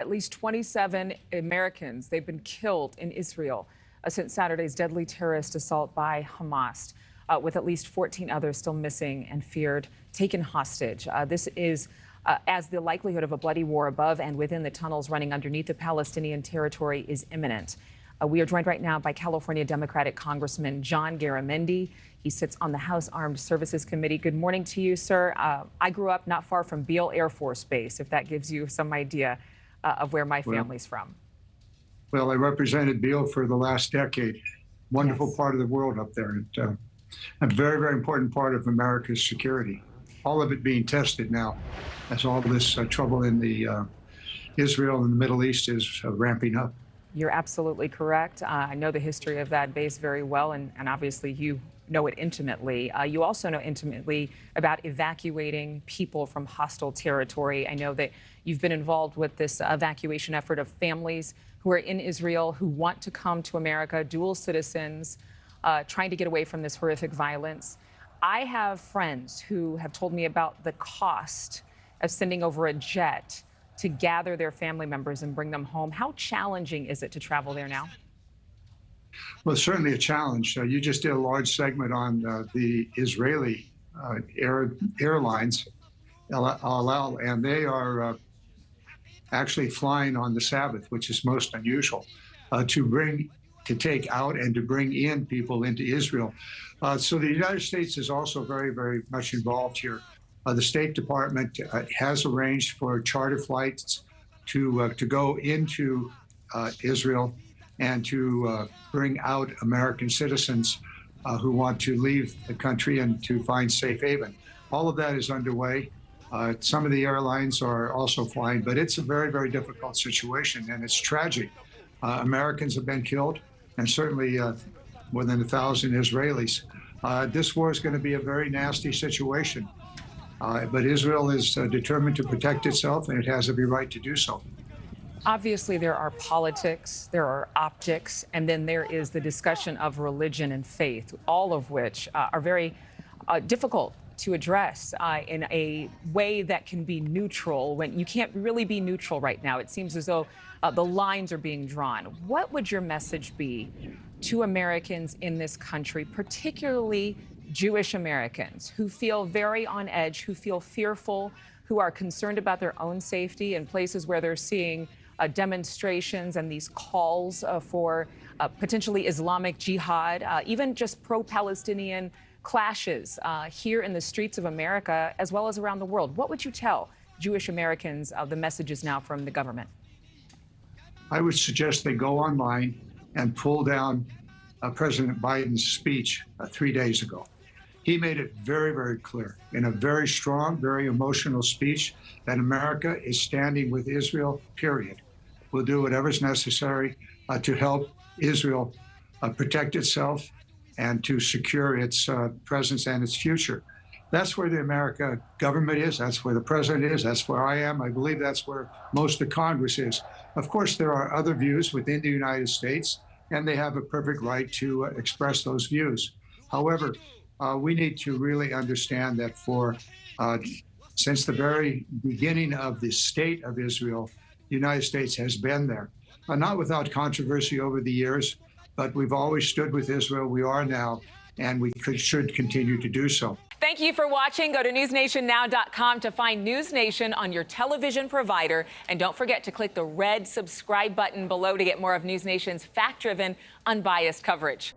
At least 27 Americans, they've been killed in Israel since Saturday's deadly terrorist assault by Hamas, with at least 14 others still missing and feared taken hostage. This is as the likelihood of a bloody war above and within the tunnels running underneath the Palestinian territory is imminent. We are joined right now by California Democratic Congressman John Garamendi. He sits on the House Armed Services Committee. Good morning to you, sir. I grew up not far from Beale Air Force Base, if that gives you some idea of where my family's from. Well, I represented Beale for the last decade. Wonderful part of the world up there. And, a very, very important part of America's security. All of it being tested now as all this trouble in the Israel and the Middle East is ramping up. You're absolutely correct. I know the history of that base very well, and obviously you know it intimately. You also know intimately about evacuating people from hostile territory. I know that you've been involved with this evacuation effort of families who are in Israel who want to come to America, dual citizens, trying to get away from this horrific violence. I have friends who have told me about the cost of sending over a jet to gather their family members and bring them home. How challenging is it to travel there now? Well, it's certainly a challenge. You just did a large segment on the Israeli airlines, El Al, and they are actually flying on the Sabbath, which is most unusual, to take out and to bring in people into Israel. So the United States is also very, very much involved here. The State Department has arranged for charter flights to go into Israel and to bring out American citizens who want to leave the country and to find safe haven. All of that is underway. Some of the airlines are also flying, but it's a very, very difficult situation, and it's tragic. Americans have been killed, and certainly more than 1,000 Israelis. This war is going to be a very nasty situation. But Israel is determined to protect itself, and it has every right to do so. Obviously, there are politics, there are optics, and then there is the discussion of religion and faith, all of which are very difficult to address in a way that can be neutral when you can't really be neutral right now. It seems as though the lines are being drawn. What would your message be to Americans in this country, particularly Jewish Americans who feel very on edge, who feel fearful, who are concerned about their own safety in places where they're seeing demonstrations and these calls for potentially Islamic jihad, even just pro-Palestinian clashes here in the streets of America, as well as around the world? What would you tell Jewish Americans of the messages now from the government? I would suggest they go online and pull down President Biden's speech 3 days ago. He made it very, very clear in a very strong, very emotional speech that America is standing with Israel, period. We'll do whatever's necessary to help Israel protect itself and to secure its presence and its future. That's where the American government is. That's where the president is. That's where I am. I believe that's where most of Congress is. Of course, there are other views within the United States, and they have a perfect right to express those views. However, we need to really understand that since the very beginning of the state of Israel, the United States has been there. Not without controversy over the years, but we've always stood with Israel. We are now, and we should continue to do so. Thank you for watching. Go to newsnationnow.com to find News Nation on your television provider. And don't forget to click the red subscribe button below to get more of News Nation's fact-driven, unbiased coverage.